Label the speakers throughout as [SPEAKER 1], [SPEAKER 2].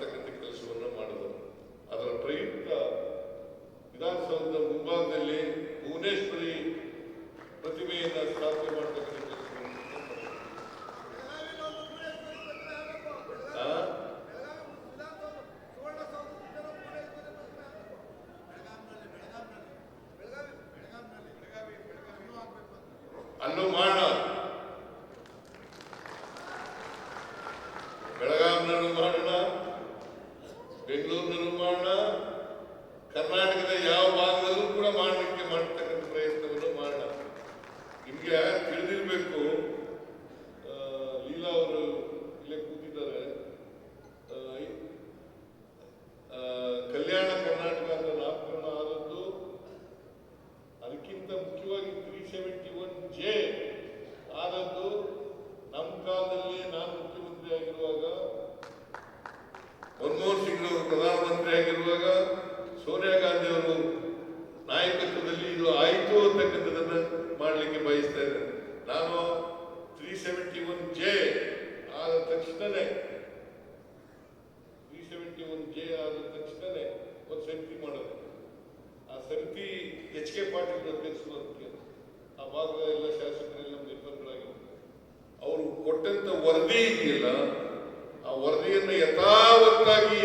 [SPEAKER 1] ಮಾಡ್ತಕ್ಕಂಥ ಕೆಲಸವನ್ನು ಮಾಡಿದರು. ಅದರ ಪ್ರಯುಕ್ತ ವಿಧಾನಸೌಧದ ಮುಂಭಾಗದಲ್ಲಿ ಭುವನೇಶ್ವರಿ ಪ್ರತಿಮೆಯನ್ನು ಸ್ಥಾಪನೆ ಮಾಡ್ತಕ್ಕಂಥ ಕೆಲಸವನ್ನು ಅಲ್ಲೂ ಮಾಡೋಣ, ಬೆಳಗಾವಿನಲ್ಲೂ ಮಾಡೋಣ, ಬೆಂಗಳೂರಿನಲ್ಲೂ ಮಾಡೋಣ, ಕರ್ನಾಟಕದ ಯಾವ ಭಾಗದಲ್ಲೂ ಕೂಡ ಮಾಡ್ತಕ್ಕಂಥ ಪ್ರಯತ್ನವನ್ನು ಮಾಡೋಣ. ನಿಮಗೆ ತಿಳಿದಿರಬೇಕು, ಲೀಲಾ ಅವರು ಇಲ್ಲೇ ಕೂತಿದ್ದಾರೆ, ಕಲ್ಯಾಣ ಕರ್ನಾಟಕ ಅಂತ ನಾಮಕರಣ ಆದದ್ದು ಅದಕ್ಕಿಂತ ಮುಖ್ಯವಾಗಿ 371J ಆದದ್ದು ನಮ್ಮ ಕಾಲದಲ್ಲಿ ನಾನು ಮುಖ್ಯಮಂತ್ರಿ ಆಗಿರುವಾಗ, ಮನಮೋಹನ್ ಸಿಂಗ್ ಅವರು ಪ್ರಧಾನಮಂತ್ರಿ ಆಗಿರುವಾಗ, ಸೋನಿಯಾ ಗಾಂಧಿ ಅವರು ನಾಯಕತ್ವದಲ್ಲಿ ಇದು ಆಯಿತು ಅಂತಕ್ಕಂಥದ್ದನ್ನು ಮಾಡಲಿಕ್ಕೆ ಬಯಸ್ತಾ ಇದ್ದೇನೆ. ನಾನು 371J ಆದ ತಕ್ಷಣನೇ ಒಂದು ಸಮಿತಿ ಮಾಡೋದು. ಆ ಸಮಿತಿ HK ಪಾಟೀಲ್ ಅಧ್ಯಕ್ಷರು, ಆ ಭಾಗದ ಎಲ್ಲ ಶಾಸಕರೆಲ್ಲ ನಿರ್ಬಂಧಗಳಾಗಿರ್ತಾರೆ. ಅವರು ಕೊಟ್ಟಂತ ವರದಿ ಇದೆಯಲ್ಲ, ಆ ವರದಿಯನ್ನು ಯಥಾವತ್ತಾಗಿ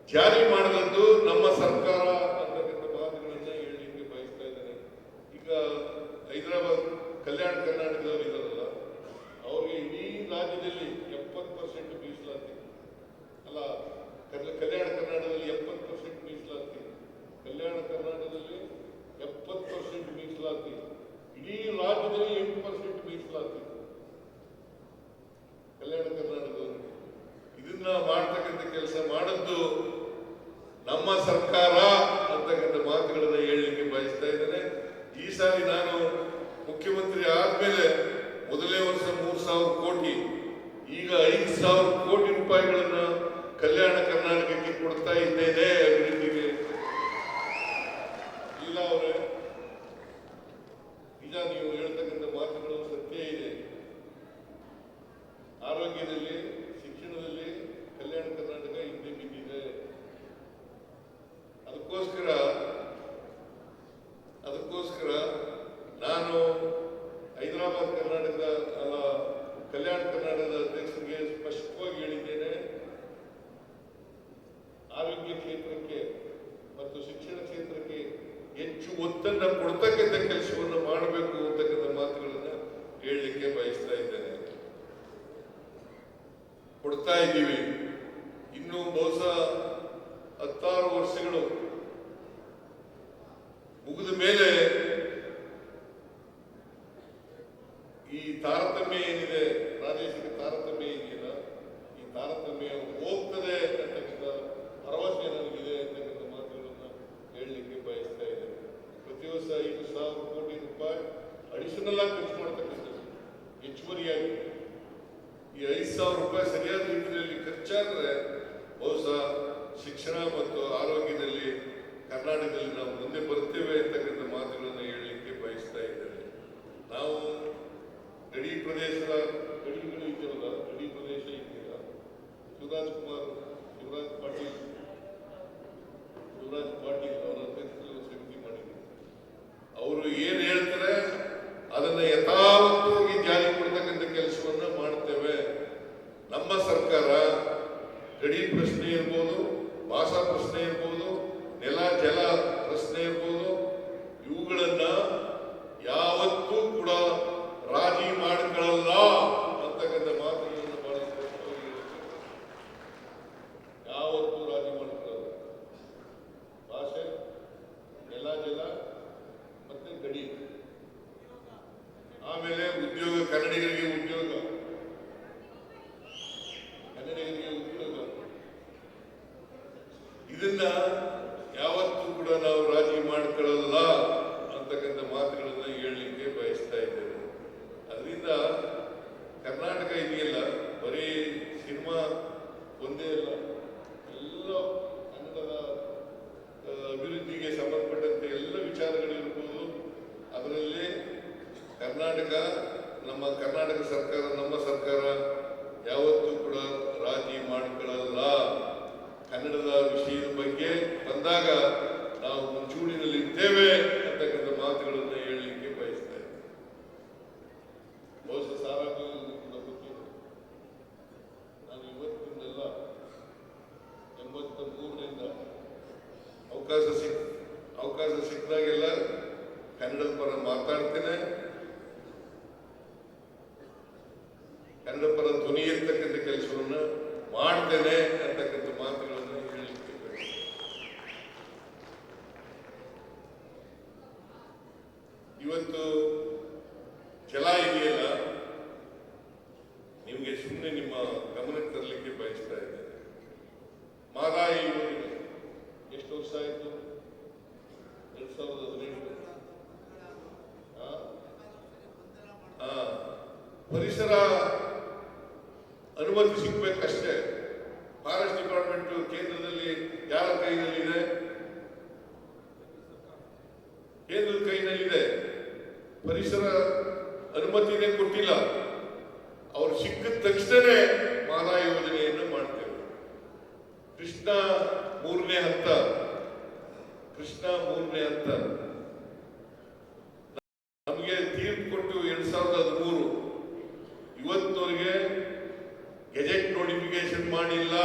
[SPEAKER 1] ಜಾರಿ ಮಾಡಿದಂದು ನಮ್ಮ ಸರ್ಕಾರ ಅಂತಕ್ಕಂಥ ಮಾತುಗಳನ್ನ ಹೇಳಲಿಕ್ಕೆ ಬಯಸ್ತಾ ಇದ್ದೇನೆ. ಈಗ ಹೈದರಾಬಾದ್ ಕಲ್ಯಾಣ ಕರ್ನಾಟಕದವರು ಇದ್ದಾರಲ್ಲ, ಅವ್ರಿಗೆ ಇಡೀ ರಾಜ್ಯದಲ್ಲಿ 70% ಮೀಸಲಾತಿ ಅಲ್ಲ, ಕಲ್ಯಾಣ ಕರ್ನಾಟಕದಲ್ಲಿ 70% ಮೀಸಲಾತಿ, ಕಲ್ಯಾಣ ಕರ್ನಾಟಕದಲ್ಲಿ 70% ಮೀಸಲಾತಿ, ಇಡೀ ರಾಜ್ಯದಲ್ಲಿ 8% ಮೀಸಲಾತಿ ಕಲ್ಯಾಣ ಕರ್ನಾಟಕದವರಿಗೆ. ಇದನ್ನ ಮಾಡ್ತಕ್ಕಂಥ ಕೆಲಸ ಮಾಡದ್ದು ನಮ್ಮ ಸರ್ಕಾರ ಅಂತಕ್ಕಂಥ ಮಾತುಗಳನ್ನು ಹೇಳಲಿಕ್ಕೆ ಬಯಸ್ತಾ ಇದ್ದೇನೆ. ಈ ಸಾರಿ ನಾನು ಮುಖ್ಯಮಂತ್ರಿ ಆದ್ಮೇಲೆ ಮೊದಲನೇ ವರ್ಷ 3,000 ಕೋಟಿ, ಈಗ 5,000 ಕೋಟಿ ರೂಪಾಯಿಗಳನ್ನ ಕಲ್ಯಾಣ ಕರ್ನಾಟಕಕ್ಕೆ ಕೊಡ್ತಾ ಇದ್ದೇನೆ ಅಭಿವೃದ್ಧಿಗೆ. ಇಲ್ಲ ಅವರೇ, ನಿಜ ನೀವು ಹೇಳ್ತಕ್ಕಂಥ ಮಾತುಗಳು ಸತ್ಯ ಇದೆ. ಆರೋಗ್ಯದಲ್ಲಿ, ಶಿಕ್ಷಣದಲ್ಲಿ ಕಲ್ಯಾಣ ಕರ್ನಾಟಕ ಹಿಂದೆ ಬಿದ್ದಿದೆ. ಅದಕ್ಕೋಸ್ಕರ ನಾನು ಹೈದರಾಬಾದ್ ಕರ್ನಾಟಕದ ಕಲ್ಯಾಣ ಕರ್ನಾಟಕದ ಅಧ್ಯಕ್ಷರಿಗೆ ಸ್ಪಷ್ಟವಾಗಿ ಹೇಳಿದ್ದೇನೆ, ಆರೋಗ್ಯ ಕ್ಷೇತ್ರಕ್ಕೆ ಮತ್ತು ಶಿಕ್ಷಣ ಕ್ಷೇತ್ರಕ್ಕೆ ಹೆಚ್ಚು ಒತ್ತನ್ನು ಕೊಡ್ತಕ್ಕಂಥ ಕೆಲಸವನ್ನು ಮಾಡಬೇಕು ಅಂತಕ್ಕಂಥ ಮಾತುಗಳನ್ನು ಹೇಳಲಿಕ್ಕೆ ಬಯಸ್ತಾ ಇದ್ದೇನೆ. ಕೊಡ್ತಾ ಇದ್ದೀವಿ. ಇನ್ನು ಬಹುಶಃ 16 ವರ್ಷಗಳು ಮುಗಿದ ಮೇಲೆ ಈ ತಾರತಮ್ಯ ಏನಿದೆ, ಪ್ರಾದೇಶಿಕ ತಾರತಮ್ಯ ಇದೆಯಲ್ಲ, ಈ ತಾರತಮ್ಯ ಹೋಗ್ತದೆ ಅಂತಕ್ಕಂಥ ಭರವಸೆ ನನಗಿದೆ ಅಂತಕ್ಕಂಥ ಮಾತುಗಳನ್ನು ಹೇಳಲಿಕ್ಕೆ ಬಯಸ್ತಾ ಇದ್ದೇನೆ. ಪ್ರತಿ ವರ್ಷ 5,000 ಕೋಟಿ ರೂಪಾಯಿ ಅಡಿಷನಲ್ ಆಗಿ ಖರ್ಚು ಮಾಡ್ತಕ್ಕಂಥದ್ದು ಹೆಚ್ಚುವರಿಯಾಗಿ. ಈ 5,000 ರೂಪಾಯಿ ಸರಿಯಾದ ರೀತಿಯಲ್ಲಿ ಖರ್ಚಾದರೆ ಬಹುಶಃ ಶಿಕ್ಷಣ ಮತ್ತು ಆರೋಗ್ಯದಲ್ಲಿ ಕರ್ನಾಟಕದಲ್ಲಿ ನಾವು ಮುಂದೆ ಬರ್ತೇವೆ ಅಂತಕ್ಕಂಥ ಮಾತುಗಳನ್ನು ಹೇಳಲಿಕ್ಕೆ ಬಯಸ್ತಾ ಇದ್ದೇನೆ. ನಾವು ಗಡಿ ಪ್ರದೇಶದ ಗಡಿಗಳು ಇದೆಯಲ್ಲ, ಗಡಿ ಪ್ರದೇಶ ಇದೆಯಲ್ಲ, ಶಿವರಾಜ್ ಪಾಟೀಲ್ ಅವರ ಅಧ್ಯಕ್ಷತೆಯಲ್ಲಿ ಸಮಿತಿ ಮಾಡಿದ್ದೀವಿ. ಅವರು ಏನು ಹೇಳ್ತಾರೆ ಅದನ್ನು ಯಥಾವತ್ತಾಗಿ ಜಾರಿ ಕೊಡ್ತಕ್ಕಂಥ ಕೆಲಸವನ್ನ ಮಾಡ್ತೇವೆ. ನಮ್ಮ ಸರ್ಕಾರ ಗಡಿ ಪ್ರಶ್ನೆ ಇರ್ಬೋದು, ಭಾಷಾ ಪ್ರಶ್ನೆ ಇರ್ಬೋದು, ನೆಲ ಜಲ ಪ್ರಶ್ನೆ ಇರ್ಬೋದು, ಇವುಗಳನ್ನ ಯಾವತ್ತೂ ಕೂಡ ರಾಜಿ ಮಾಡಿಕೊಳ್ಳಲ್ಲ ಅಂತಕ್ಕಂಥ ಮಾತುಗಳನ್ನು ಬಹಳ ಸ್ಪಷ್ಟವಾಗಿ ಹೇಳುತ್ತೇವೆ. ಯಾವತ್ತೂ ರಾಜಿ ಮಾಡಿಕೊಳ್ಳಲ್ಲ. ಭಾಷೆ, ನೆಲ ಜಲ ಮತ್ತೆ ಗಡಿ, ಆಮೇಲೆ ಉದ್ಯೋಗ, ಕನ್ನಡಿಗರಿಗೆ ಉದ್ಯೋಗ, ಇದನ್ನ ಯಾವತ್ತೂ ಕೂಡ ನಾವು ರಾಜಿ ಮಾಡಿಕೊಳ್ಳಲ್ಲ ಅಂತಕ್ಕಂಥ ಮಾತುಗಳನ್ನ ಹೇಳಲಿಕ್ಕೆ ಬಯಸ್ತಾ ಇದ್ದೇವೆ. ಅದರಿಂದ ಕರ್ನಾಟಕ ಇದೆಯಲ್ಲ, ಬರೀ ಸಿನಿಮಾ ಒಂದೇ ಅಲ್ಲ, ಎಲ್ಲ ಕನ್ನಡದ ಅಭಿವೃದ್ಧಿಗೆ ಸಂಬಂಧಪಟ್ಟಂತೆ ಎಲ್ಲ ವಿಚಾರಗಳಿರ್ಬೋದು. ಅದರಲ್ಲಿ ಕರ್ನಾಟಕ, ನಮ್ಮ ಕರ್ನಾಟಕ ಸರ್ಕಾರ, ನಮ್ಮ ಸರ್ಕಾರ ಯಾವತ್ತೂ ಕೂಡ ರಾಜಿ ಮಾಡಿಕೊಳ್ಳಲ್ಲ ಮುಂಚೂಣಿನಲ್ಲಿ ಇದ್ದೇವೆ ಅಂತಕ್ಕಂಥ ಮಾತುಗಳನ್ನು ಹೇಳಲಿಕ್ಕೆ ಬಯಸ್ತಾ ಇದ್ದೇನೆ. ಬಹುಶಃ ಸಾರಾಗೂ ಕೂಡ ಗೊತ್ತಿದೆ. ನಾನು ಇವತ್ತಿಂದಲ್ಲ 83ರಿಂದ ಅವಕಾಶ ಸಿಕ್ಕಿದಾಗೆಲ್ಲ ಕನ್ನಡದ ಪರ ಮಾತಾಡ್ತೇನೆ, ಕನ್ನಡ ಪರ ಧ್ವನಿ ಎತ್ತಕ್ಕಂಥ ಕೆಲಸವನ್ನು ಮಾಡ್ತೇನೆ ಅಂತಕ್ಕಂಥ ಮಾತುಗಳನ್ನು ಹೇಳಲಿಕ್ಕೆ ಇವತ್ತು ಜಲ ಇದೆಯಲ್ಲ, ನಿಮಗೆ ಸುಮ್ಮನೆ ನಿಮ್ಮ ಗಮನಕ್ಕೆ ತರಲಿಕ್ಕೆ ಬಯಸ್ತಾ ಇದ್ದೇನೆ. ಮಹದಾಯಿ ಯೋಜನೆ ಎಷ್ಟು ವರ್ಷ ಆಯಿತು? 2017. ಪರಿಸರ ಅನುಮತಿ ಸಿಗ್ಬೇಕಷ್ಟೇ. ಫಾರೆಸ್ಟ್ ಡಿಪಾರ್ಟ್ಮೆಂಟ್ ಕೇಂದ್ರದಲ್ಲಿ ಯಾರ ಕೈನಲ್ಲಿದೆ? ಕೇಂದ್ರದ ಕೈನಲ್ಲಿದೆ. ಪರಿಸರ ಅನುಮತಿನೇ ಕೊಟ್ಟಿಲ್ಲ. ಅವ್ರು ಸಿಕ್ಕಿದ ತಕ್ಷಣವೇ ಮಹದಾಯಿ ಯೋಜನೆಯನ್ನು ಮಾಡ್ತೇವೆ. ಕೃಷ್ಣ ಮೂರನೇ ಹಂತ ನಮಗೆ ತೀರ್ಪು ಕೊಟ್ಟು 2013. ಇವತ್ತವರೆಗೆ ಗೆಜೆಟ್ ನೋಟಿಫಿಕೇಶನ್ ಮಾಡಿಲ್ಲ.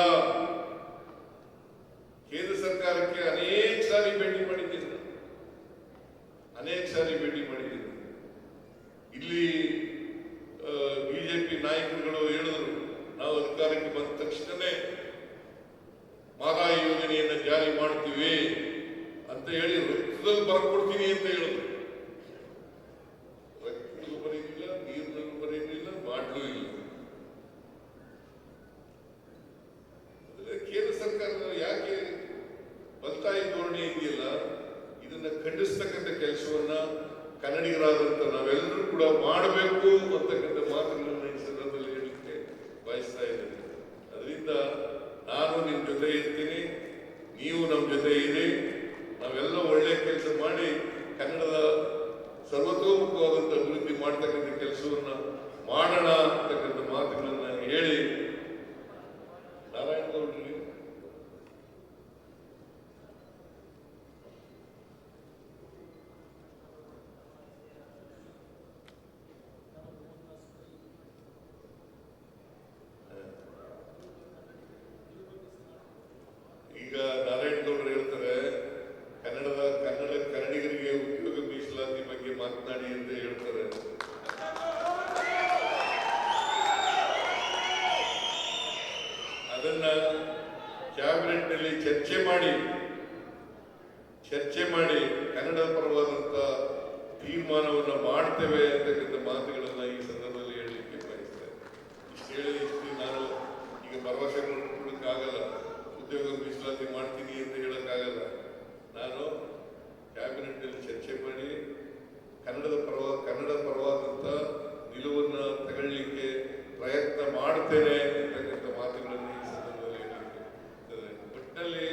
[SPEAKER 1] ಕೇಂದ್ರ ಸರ್ಕಾರಕ್ಕೆ ಅನೇಕ ಸಾರಿ ಭೇಟಿ ಮಾಡಿದ್ದೀನಿ. ಇಲ್ಲಿ ಬಿಜೆಪಿ ನಾಯಕರುಗಳು ಹೇಳಿದ್ರು, ನಾವು ಅಧಿಕಾರಕ್ಕೆ ಬಂದ ತಕ್ಷಣವೇ ಮಹದಾಯಿ ಯೋಜನೆಯನ್ನು ಜಾರಿ ಮಾಡ್ತೀವಿ ಅಂತ ಹೇಳಿ ರಕ್ತದಲ್ಲಿ ಬರ್ಕೊಡ್ತೀನಿ ಅಂತ ಹೇಳಿದ್ರು. ರಕ್ತದಲ್ಲೂ ಬರೆಯಲಿಲ್ಲ, ನೀರಿನಲ್ಲೂ ಬರೆಯಲಿಲ್ಲ, ಮಾಡ್ಲೂ ಇಲ್ಲ. ಕೇಂದ್ರ ಸರ್ಕಾರದ ಯಾಕೆ ಬಲ್ತಾಯಿ ಧೋರಣೆ ಇದೆಯಲ್ಲ, ಇದನ್ನ ಖಂಡಿಸ್ತಕ್ಕಂಥ ಕೆಲಸವನ್ನ ಕನ್ನಡಿಗರಾದಂತ ನಾವೆಲ್ಲರೂ ಕೂಡ ಮಾಡಬೇಕು ಅಂತಕ್ಕಂಥ ಮಾತುಗಳನ್ನು ಈ ಸಂದರ್ಭದಲ್ಲಿ ಹೇಳಲಿಕ್ಕೆ ಬಯಸ್ತಾ ಇದ್ದೇನೆ. ಅದರಿಂದ ನಾನು ನಿಮ್ಮ ಜೊತೆ ಇರ್ತೀನಿ, ನೀವು ನಮ್ಮ ಜೊತೆ ಇರಿ. ನಾವೆಲ್ಲ ಒಳ್ಳೆ ಕೆಲಸ ಮಾಡಿ ಕನ್ನಡದ ಸರ್ವತೋಮುಖವಾದಂಥ ಅಭಿವೃದ್ಧಿ ಮಾಡ್ತಕ್ಕಂಥ ಕೆಲಸವನ್ನ ಮಾಡೋಣ ಅಂತಕ್ಕಂಥ ಮಾತುಗಳನ್ನ ಹೇಳಿ, ನಾರಾಯಣ ಗೌಡ್ರಿ ಈಗ ಹೇಳ್ತಾರೆ ಕನ್ನಡಿಗರಿಗೆ ಉದ್ಯೋಗ ಮೀಸಲಾತಿ ಬಗ್ಗೆ ಮಾತನಾಡಿ ಅಂತ ಹೇಳ್ತಾರೆ. ಅದನ್ನ ಕ್ಯಾಬಿನೆಟ್ ನಲ್ಲಿ ಚರ್ಚೆ ಮಾಡಿ ಕನ್ನಡ ಪರವಾದಂತ ತೀರ್ಮಾನವನ್ನು ಮಾಡ್ತೇವೆ ಅಂತಕ್ಕಂಥ ಮಾತುಗಳನ್ನ ಈ ಸಂದರ್ಭದಲ್ಲಿ ಹೇಳಲಿಕ್ಕೆ ಬಯಸ್ತೇನೆ. ಇಷ್ಟು ನಾನು ಈಗ ಭರವಸೆ ಕೊಡಕ್ಕಾಗಲ್ಲ, ಉದ್ಯೋಗ ಮೀಸಲಾತಿ ಮಾಡ್ತೀನಿ ಅಂತ ಹೇಳಕ್ಕಾಗಲ್ಲ. ನಾನು ಕ್ಯಾಬಿನೆಟ್ ನಲ್ಲಿ ಚರ್ಚೆ ಮಾಡಿ ಕನ್ನಡ ಪರವಾದಂತ ನಿಲುವನ್ನು ತಗೊಳ್ಳಿಕ್ಕೆ ಪ್ರಯತ್ನ ಮಾಡ್ತೇನೆ ಅಂತಕ್ಕಂಥ ಮಾತುಗಳನ್ನು ಈ ಸಂದರ್ಭದಲ್ಲಿ ಹೇಳಲಿಕ್ಕೆ. ಒಟ್ಟಿನಲ್ಲಿ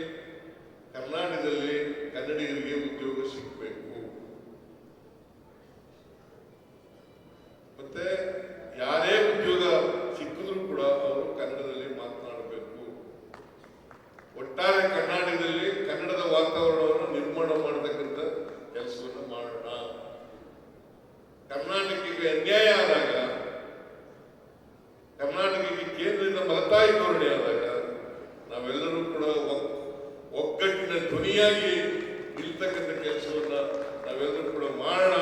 [SPEAKER 1] ಕರ್ನಾಟಕದಲ್ಲಿ ಕನ್ನಡಿಗರಿಗೆ ಉದ್ಯೋಗ ಸಿಗಬೇಕು, ಮತ್ತೆ ಯಾರೇ ಉದ್ಯೋಗ ಸಿಕ್ಕಿದ್ರು ಕೂಡ ಅವರು ಕನ್ನಡದಲ್ಲಿ ಮಾತನಾಡಬೇಕು. ಒಟ್ಟಾರೆ ಕರ್ನಾಟಕದಲ್ಲಿ ಕನ್ನಡದ ವಾತಾವರಣವನ್ನು ನಿರ್ಮಾಣ ಮಾಡತಕ್ಕಂಥ ಕೆಲಸವನ್ನು ಮಾಡೋಣ. ಕರ್ನಾಟಕಕ್ಕೆ ಅನ್ಯಾಯ ಆದಾಗ, ಕರ್ನಾಟಕಕ್ಕೆ ಕೇಂದ್ರದಿಂದ ಮಲತಾಯಿ ಧೋರಣೆ ಆದಾಗ ನಾವೆಲ್ಲರೂ ಕೂಡ ಒಗ್ಗಟ್ಟಿನ ಧ್ವನಿಯಾಗಿ ನಿಲ್ತಕ್ಕಂಥ ಕೆಲಸವನ್ನ ನಾವೆಲ್ಲರೂ ಕೂಡ ಮಾಡೋಣ.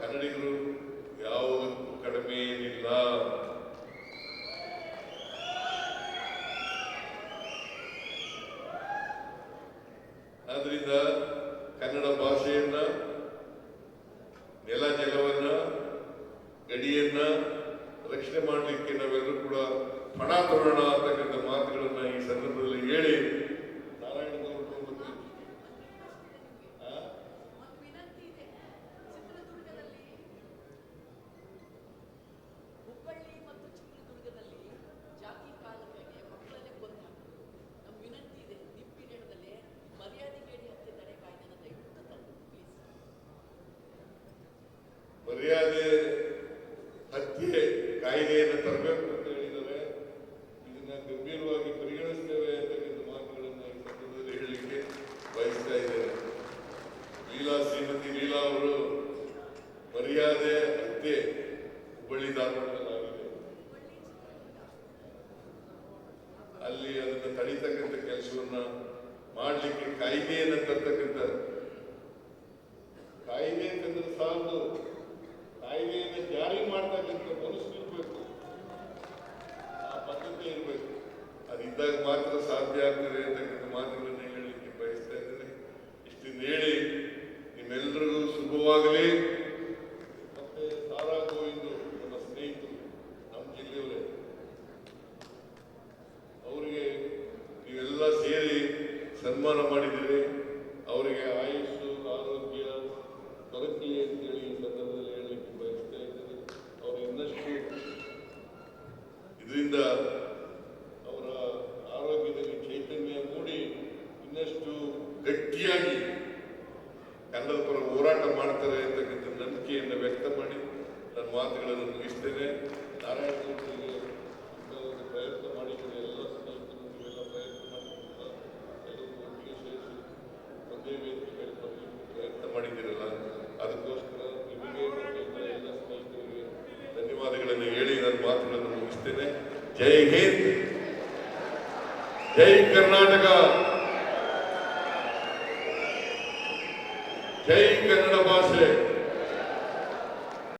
[SPEAKER 1] ಕನ್ನಡಿಗರು ಯಾವುದಕ್ಕೂ ಕಡಿಮೆ ಏನಿಲ್ಲ. ಆದ್ರಿಂದ ಕನ್ನಡ ಭಾಷೆಯನ್ನ, ನೆಲ ಜಲವನ್ನ, ಗಡಿಯನ್ನ ರಕ್ಷಣೆ ಮಾಡಲಿಕ್ಕೆ ನಾವೆಲ್ಲರೂ ಕೂಡ ಪಣ ತೊಡೋಣ ಅಂತಕ್ಕಂಥ ಮಾತುಗಳನ್ನ ಈ ಸಂದರ್ಭದಲ್ಲಿ ಹೇಳಿ, ನಾರಾಯಣ ಮರ್ಯಾದೆ ಹತ್ಯೆ ಹುಬ್ಬಳ್ಳಿ ಧಾರವಾಡದಲ್ಲಾಗಿದೆ. ಅಲ್ಲಿ ಅದನ್ನು ತಡೀತಕ್ಕಂಥ ಕೆಲಸವನ್ನ ಮಾಡಲಿಕ್ಕೆ ಕಾಯ್ದೆಯನ್ನು ತರ್ತಕ್ಕಂಥ ಕಾಯ್ದೆ ಅಂತಂದ್ರೆ ಸಾಲದು, ಕಾಯ್ದೆಯನ್ನು ಜಾರಿ ಮಾಡ್ತಕ್ಕಂಥ ಮನಸ್ಸಿರ್ಬೇಕು, ಆ ಪದ್ಧತಿ ಇರಬೇಕು. ಅದಿದ್ದಾಗ ಮಾತ್ರ ಸಾಧ್ಯ ಆಗ್ತದೆ ಅಂತಕ್ಕಂಥ ಮಾತುಗಳನ್ನು ಹೇಳಲಿಕ್ಕೆ ಬಯಸ್ತಾ ಇದ್ದೇನೆ. ಇಷ್ಟಿಂದ ಹೇಳಿ ನಿಮ್ಮೆಲ್ಲರಿಗೂ ಶುಭವಾಗಲಿ. ಮತ್ತೆ ಸಾರಾ ಗೋವಿಂದು ನಮ್ಮ ಸ್ನೇಹಿತರು, ನಮ್ಮ ಜಿಲ್ಲೆಯವರೇ, ಅವರಿಗೆ ನೀವೆಲ್ಲ ಸೇರಿ ಸನ್ಮಾನ ಮಾಡಿದ್ದೀರಿ. ಅವರಿಗೆ ಆಯುಷು ಆರೋಗ್ಯ ದೊರಕಲಿ ಅಂತೇಳಿ ಈ ಸಂದರ್ಭದಲ್ಲಿ ಹೇಳಲಿಕ್ಕೆ ಬಯಸ್ತಾ ಇದ್ದೇನೆ. ಅವರು ಇನ್ನಷ್ಟು ಇದರಿಂದ ಅವರ ಆರೋಗ್ಯದಲ್ಲಿ ಚೈತನ್ಯ ಮೂಡಿ ಇನ್ನಷ್ಟು ಗಟ್ಟಿಯಾಗಿ ಕನ್ನಡದ ಪರ ಹೋರಾಟ ಮಾಡ್ತಾರೆ ಅಂತಕ್ಕಂಥ ನಂಬಿಕೆಯನ್ನು ವ್ಯಕ್ತ ಮಾಡಿ ನನ್ನ ಮಾತುಗಳನ್ನು ಮುಗಿಸ್ತೇನೆ. ನಾರಾಯಣ ಗೌಡರಿಗೆ ಒಂದು ಪ್ರಯತ್ನ ಮಾಡಿದರೆ ಎಲ್ಲ ಸ್ನೇಹಿತರು ನೀವೆಲ್ಲ ಪ್ರಯತ್ನ ಮಾಡಿದ್ದೀರಲ್ಲ, ಎಲ್ಲರೂ ಒಟ್ಟಿಗೆ ಸೇರಿಸಿ ಒಂದೇ ವೇದಿಕೆಯಲ್ಲಿ ಬರಲಿಕ್ಕೆ ಪ್ರಯತ್ನ ಮಾಡಿದ್ದೀರಲ್ಲ, ಅದಕ್ಕೋಸ್ಕರ ನಿಮಗೆ ಮತ್ತು ಎಲ್ಲ ಸ್ನೇಹಿತರಿಗೆ ಧನ್ಯವಾದಗಳನ್ನು ಹೇಳಿ ನನ್ನ ಮಾತುಗಳನ್ನು ಮುಗಿಸ್ತೇನೆ. ಜೈ ಹಿಂದ್, ಜೈ ಕರ್ನಾಟಕ.